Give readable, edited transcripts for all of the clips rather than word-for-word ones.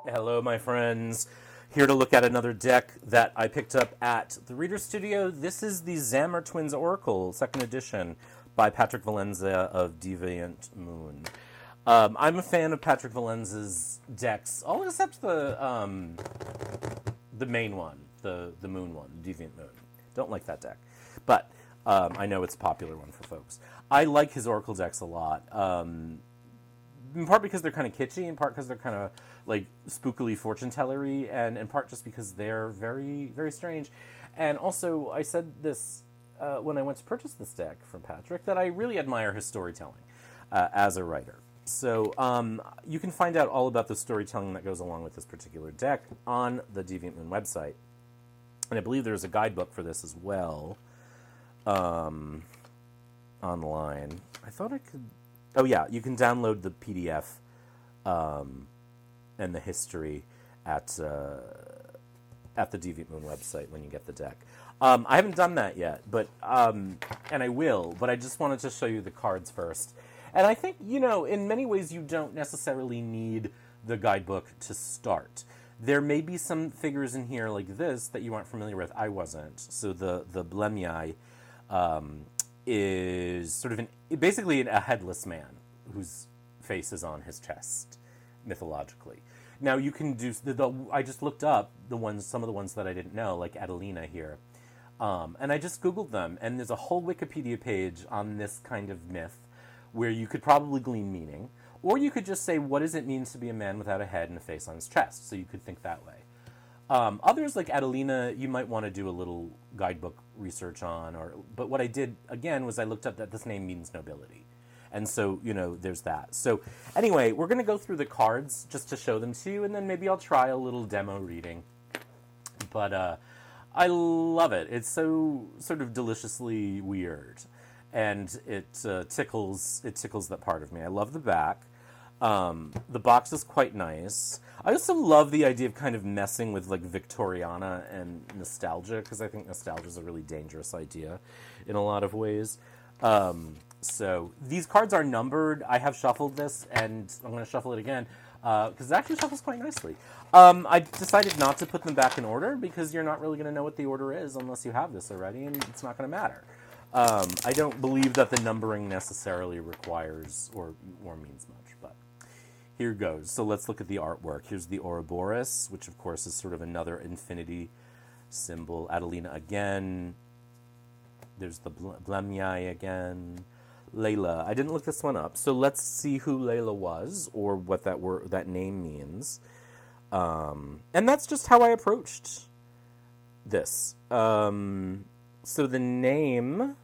Hello, my friends. Here to look at another deck that I picked up at the Reader Studio. This is the Zammar Twins Oracle, second edition, by Patrick Valenza of Deviant Moon. I'm a fan of Patrick Valenza's decks, all except the main one, the Moon one, Deviant Moon. Don't like that deck, but I know it's a popular one for folks. I like his Oracle decks a lot. In part because they're kind of kitschy, in part because they're kind of like spookily fortune tellery, and in part just because they're very, very strange. And also, I said this when I went to purchase this deck from Patrick, that I really admire his storytelling as a writer. So you can find out all about the storytelling that goes along with this particular deck on the Deviant Moon website. And I believe there's a guidebook for this as well online. I thought I could... Oh, yeah, you can download the PDF and the history at the Deviant Moon website when you get the deck. I haven't done that yet, but and I will, but I just wanted to show you the cards first. And I think, in many ways you don't necessarily need the guidebook to start. There may be some figures in here like this that you aren't familiar with. I wasn't. So the Blemyai is sort of basically a headless man whose face is on his chest, mythologically. Now you can do I just looked up some of the ones that I didn't know, like Adelina here, and I just Googled them, and there's a whole Wikipedia page on this kind of myth, where you could probably glean meaning, or you could just say, what does it mean to be a man without a head and a face on his chest? So you could think that way. Others, like Adelina, you might want to do a little guidebook research on. But what I did, again, was I looked up that this name means nobility. And so, there's that. So anyway, we're going to go through the cards just to show them to you, and then maybe I'll try a little demo reading. But I love it. It's so sort of deliciously weird. And it tickles that part of me. I love the back. The box is quite nice. I also love the idea of kind of messing with like Victoriana and nostalgia, because I think nostalgia is a really dangerous idea in a lot of ways. So these cards are numbered. I have shuffled this, and I'm going to shuffle it again because it actually shuffles quite nicely. I decided not to put them back in order because you're not really going to know what the order is unless you have this already, and it's not going to matter. I don't believe that the numbering necessarily requires or means much, but here goes. So let's look at the artwork. Here's the Ouroboros, which of course is sort of another infinity symbol. Adelina again. There's the Blemyai again. Layla. I didn't look this one up, so let's see who Layla was or what that name means. And that's just how I approached this. So the name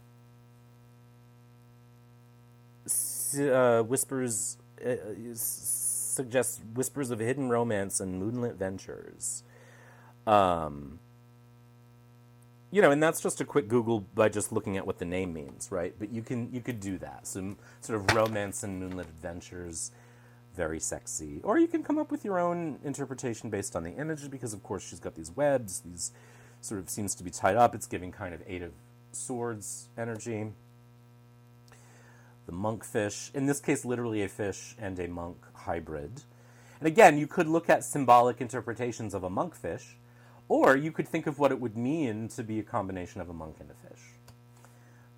suggests whispers of hidden romance and moonlit ventures. And that's just a quick Google by just looking at what the name means, right? But you could do that. Some sort of romance and moonlit adventures, very sexy. Or you can come up with your own interpretation based on the image, because of course she's got these webs, these sort of seems to be tied up. It's giving kind of Eight of Swords energy. The monkfish, in this case literally a fish and a monk hybrid. And again, you could look at symbolic interpretations of a monkfish, or you could think of what it would mean to be a combination of a monk and a fish.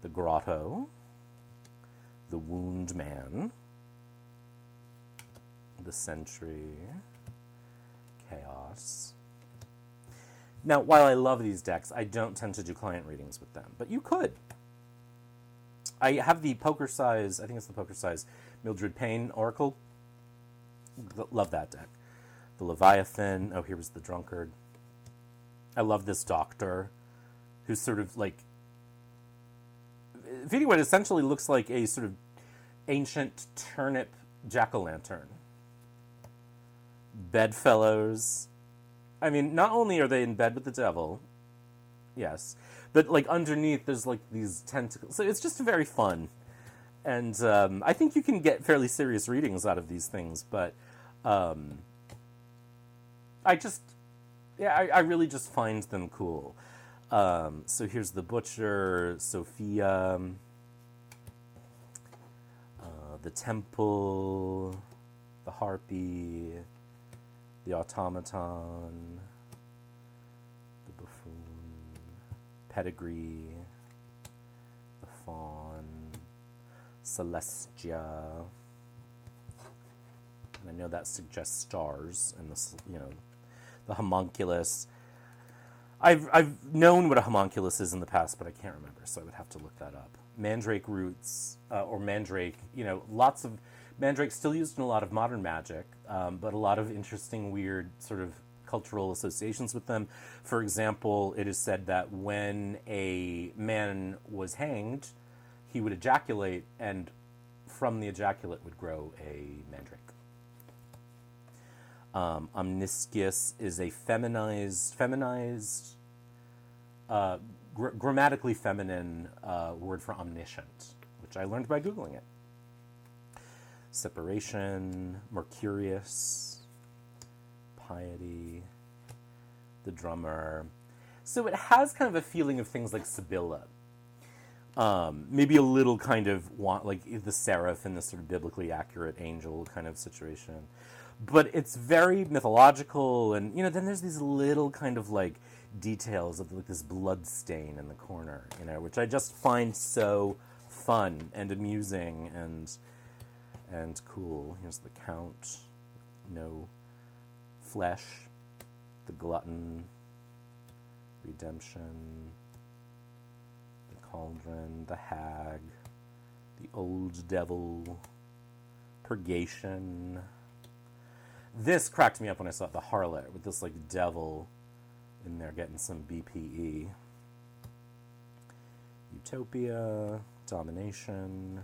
The grotto, the wound man, the sentry, chaos. Now, while I love these decks, I don't tend to do client readings with them, but you could. I have the poker size, I think it's the poker size, Mildred Payne Oracle. Love that deck. The Leviathan, oh, here was the Drunkard. I love this doctor, who's sort of like, feeding what essentially looks like a sort of ancient turnip jack-o'-lantern. Bedfellows. I mean, not only are they in bed with the devil, yes, but like underneath there's like these tentacles. So it's just very fun. And I think you can get fairly serious readings out of these things, but I really just find them cool. So here's the Butcher, Sophia, the Temple, the Harpy, the automaton, the buffoon, pedigree, the fawn, Celestia. And I know that suggests stars, and this, the homunculus. I've known what a homunculus is in the past, but I can't remember, so I would have to look that up. Mandrake roots, or mandrake, lots of mandrake still used in a lot of modern magic, but a lot of interesting, weird sort of cultural associations with them. For example, it is said that when a man was hanged, he would ejaculate, and from the ejaculate would grow a mandrake. Omniscius is a feminized, grammatically feminine word for omniscient, which I learned by Googling it. Separation, Mercurius, piety, the drummer. So it has kind of a feeling of things like Sibylla. Maybe a little kind of like the seraph in this sort of biblically accurate angel kind of situation. But it's very mythological, and then there's these little kind of like details of like this blood stain in the corner, which I just find so fun and amusing and cool. Here's the Count, no flesh, the glutton, redemption, the cauldron, the hag, the old devil, purgation. This cracked me up when I saw it, the harlot, with this like devil in there getting some BPE. Utopia, domination,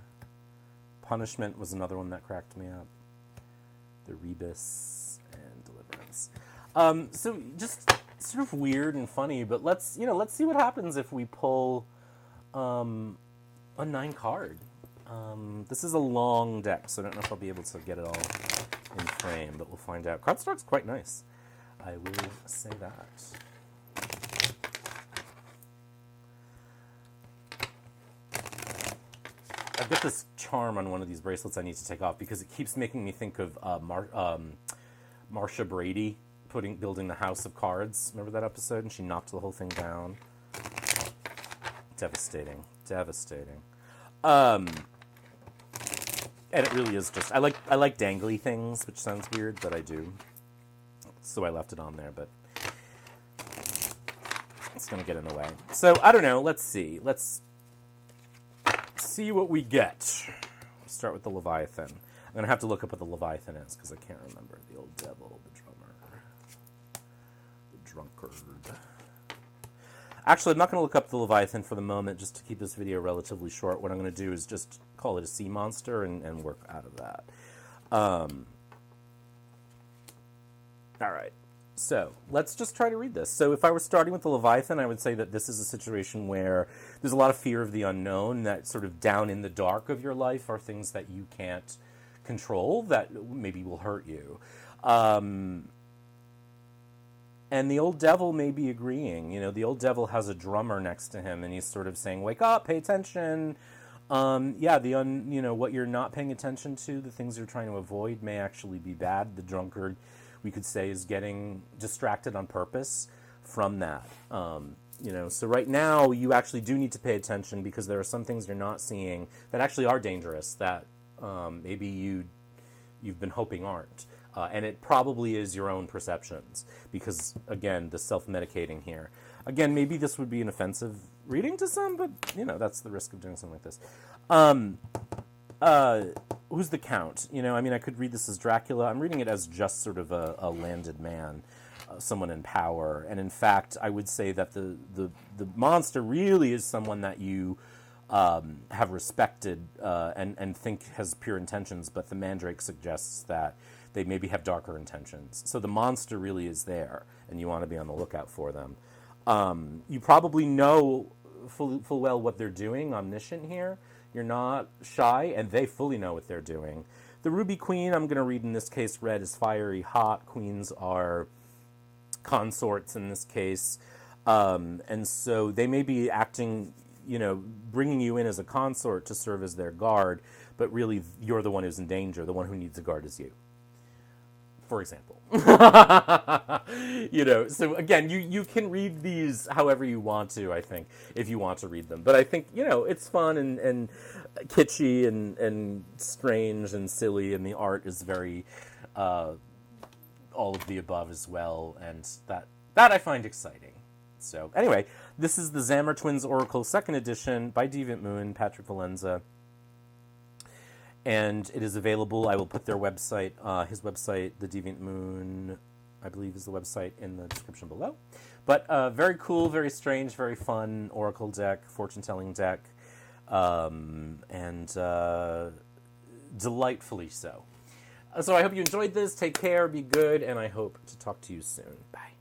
punishment was another one that cracked me up. The rebus and deliverance. So just sort of weird and funny, but let's see what happens if we pull a 9 card. This is a long deck, so I don't know if I'll be able to get it all in frame, but we'll find out. Cardstock's quite nice, I will say that. I've got this charm on one of these bracelets I need to take off because it keeps making me think of Marsha Brady building the House of Cards. Remember that episode? And she knocked the whole thing down. Devastating. And it really is just, I like dangly things, which sounds weird, but I do. So I left it on there, but it's going to get in the way. So, I don't know, let's see. Let's see what we get. We'll start with the Leviathan. I'm going to have to look up what the Leviathan is, because I can't remember. The old devil, the drummer, the drunkard. Actually, I'm not going to look up the Leviathan for the moment, just to keep this video relatively short. What I'm going to do is just call it a sea monster and work out of that. All right. So let's just try to read this. So if I were starting with the Leviathan, I would say that this is a situation where there's a lot of fear of the unknown, that sort of down in the dark of your life are things that you can't control that maybe will hurt you. And the old devil may be agreeing. The old devil has a drummer next to him, and he's sort of saying, wake up, pay attention. What you're not paying attention to, the things you're trying to avoid may actually be bad. The drunkard, we could say, is getting distracted on purpose from that. So right now you actually do need to pay attention because there are some things you're not seeing that actually are dangerous that maybe you've been hoping aren't. And it probably is your own perceptions because, again, the self-medicating here. Again, maybe this would be an offensive reading to some, but, that's the risk of doing something like this. Who's the Count? I could read this as Dracula. I'm reading it as just sort of a landed man, someone in power. And, in fact, I would say that the monster really is someone that you have respected and think has pure intentions, but the Mandrake suggests that they maybe have darker intentions. So the monster really is there, and you want to be on the lookout for them. You probably know full well what they're doing, omniscient here. You're not shy, and they fully know what they're doing. The Ruby Queen, I'm going to read in this case, red is fiery hot. Queens are consorts in this case. And so they may be acting, bringing you in as a consort to serve as their guard, but really you're the one who's in danger. The one who needs a guard is you. for example. So again, you can read these however you want to, I think, if you want to read them. But I think, it's fun and kitschy and strange and silly, and the art is very all of the above as well, and that I find exciting. So anyway, this is the Zammar Twins Oracle 2nd edition by Deviant Moon, Patrick Valenza. And it is available. I will put their website, his website, the Deviant Moon, I believe is the website, in the description below. But very cool, very strange, very fun Oracle deck, fortune-telling deck, and delightfully so. So I hope you enjoyed this. Take care, be good, and I hope to talk to you soon. Bye.